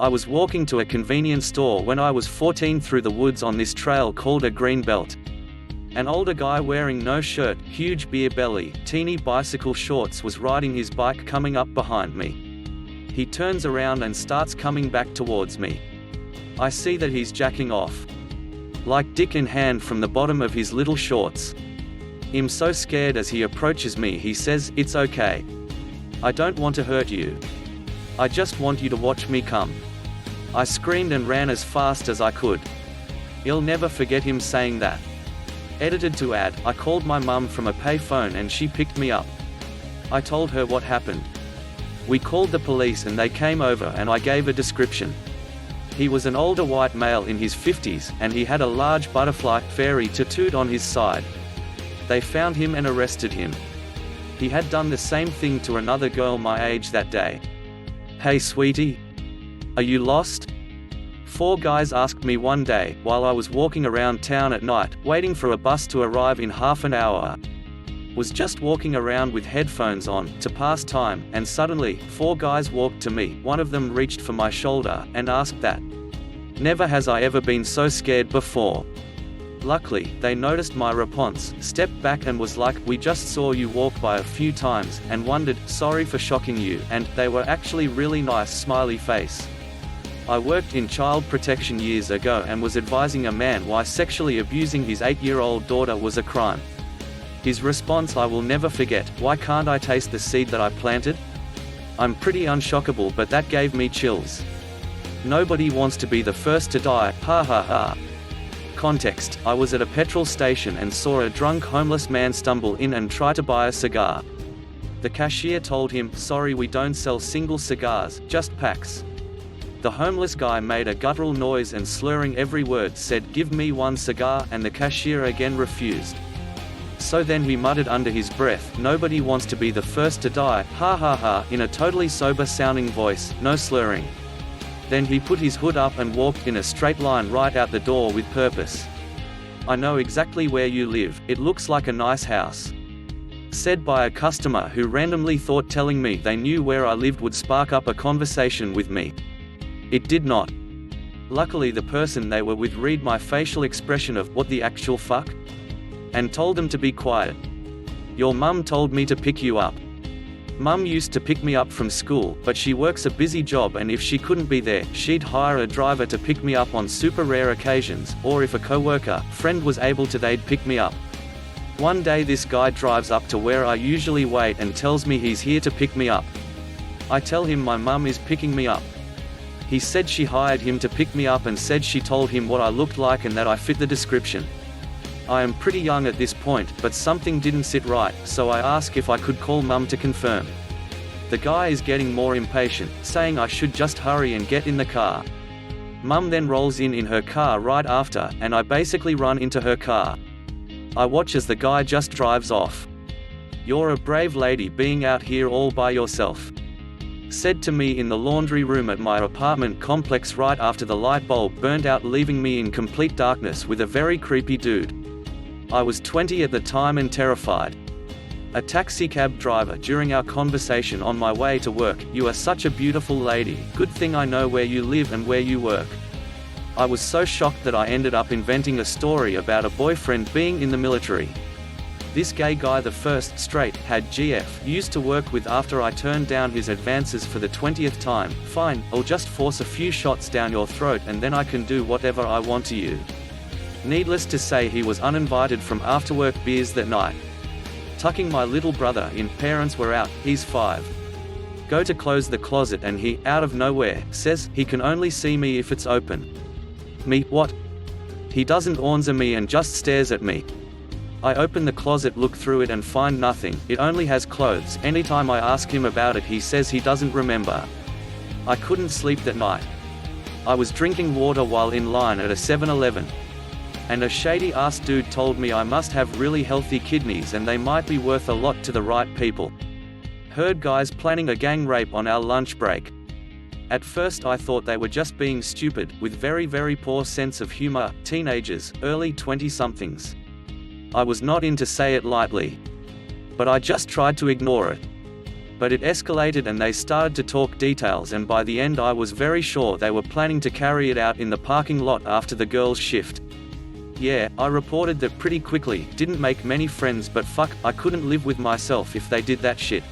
I was walking to a convenience store when I was 14 through the woods on this trail called a green belt. An older guy wearing no shirt, huge beer belly, teeny bicycle shorts was riding his bike coming up behind me. He turns around and starts coming back towards me. I see that he's jacking off. Like dick in hand from the bottom of his little shorts. I'm so scared as he approaches me. He says, "It's okay. I don't want to hurt you. I just want you to watch me come." I screamed and ran as fast as I could. I'll never forget him saying that. Edited to add, I called my mum from a payphone and she picked me up. I told her what happened. We called the police and they came over and I gave a description. He was an older white male in his 50s, and he had a large butterfly fairy tattooed on his side. They found him and arrested him. He had done the same thing to another girl my age that day. "Hey sweetie. Are you lost?" 4 guys asked me one day, while I was walking around town at night, waiting for a bus to arrive in half an hour. Was just walking around with headphones on, to pass time, and suddenly, 4 guys walked to me. One of them reached for my shoulder, and asked that. Never has I ever been so scared before. Luckily, they noticed my response, stepped back and was like, "We just saw you walk by a few times, and wondered, sorry for shocking you," and they were actually really nice smiley face. I worked in child protection years ago and was advising a man why sexually abusing his 8-year-old daughter was a crime. His response I will never forget: "Why can't I taste the seed that I planted?" I'm pretty unshockable, but that gave me chills. Nobody wants to be the first to die, ha ha ha. Context: I was at a petrol station and saw a drunk homeless man stumble in and try to buy a cigar. The cashier told him, "Sorry, we don't sell single cigars, just packs." The homeless guy made a guttural noise and slurring every word said, "Give me one cigar," and the cashier again refused. So then he muttered under his breath, "Nobody wants to be the first to die, ha ha ha," in a totally sober sounding voice, no slurring. Then he put his hood up and walked in a straight line right out the door with purpose. "I know exactly where you live, it looks like a nice house." Said by a customer who randomly thought telling me they knew where I lived would spark up a conversation with me. It did not. Luckily the person they were with read my facial expression of "what the actual fuck?" and told them to be quiet. "Your mum told me to pick you up." Mum used to pick me up from school, but she works a busy job and if she couldn't be there, she'd hire a driver to pick me up on super rare occasions, or if a co-worker, friend was able to, they'd pick me up. One day this guy drives up to where I usually wait and tells me he's here to pick me up. I tell him my mum is picking me up. He said she hired him to pick me up and said she told him what I looked like and that I fit the description. I am pretty young at this point, but something didn't sit right, so I ask if I could call mum to confirm. The guy is getting more impatient, saying I should just hurry and get in the car. Mum then rolls in her car right after, and I basically run into her car. I watch as the guy just drives off. "You're a brave lady being out here all by yourself," said to me in the laundry room at my apartment complex right after the light bulb burned out, leaving me in complete darkness with a very creepy dude. I was 20 at the time and terrified. A taxi cab driver during our conversation on my way to work, "You are such a beautiful lady, good thing I know where you live and where you work." I was so shocked that I ended up inventing a story about a boyfriend being in the military. This gay guy, the first straight had GF used to work with, after I turned down his advances for the 20th time, "Fine, I'll just force a few shots down your throat and then I can do whatever I want to you." Needless to say, he was uninvited from after-work beers that night. Tucking my little brother in, parents were out, he's 5. Go to close the closet and he, out of nowhere, says, he can only see me if it's open. Me, what? He doesn't answer me and just stares at me. I open the closet, look through it and find nothing, it only has clothes. Anytime I ask him about it he says he doesn't remember. I couldn't sleep that night. I was drinking water while in line at a 7-Eleven. And a shady-ass dude told me I must have really healthy kidneys and they might be worth a lot to the right people. Heard guys planning a gang rape on our lunch break. At first I thought they were just being stupid, with very poor sense of humor, teenagers, early 20-somethings. I was not in to say it lightly. But I just tried to ignore it. but it escalated and they started to talk details, and by the end I was very sure they were planning to carry it out in the parking lot after the girls' shift. Yeah, I reported that pretty quickly, didn't make many friends, but fuck, I couldn't live with myself if they did that shit.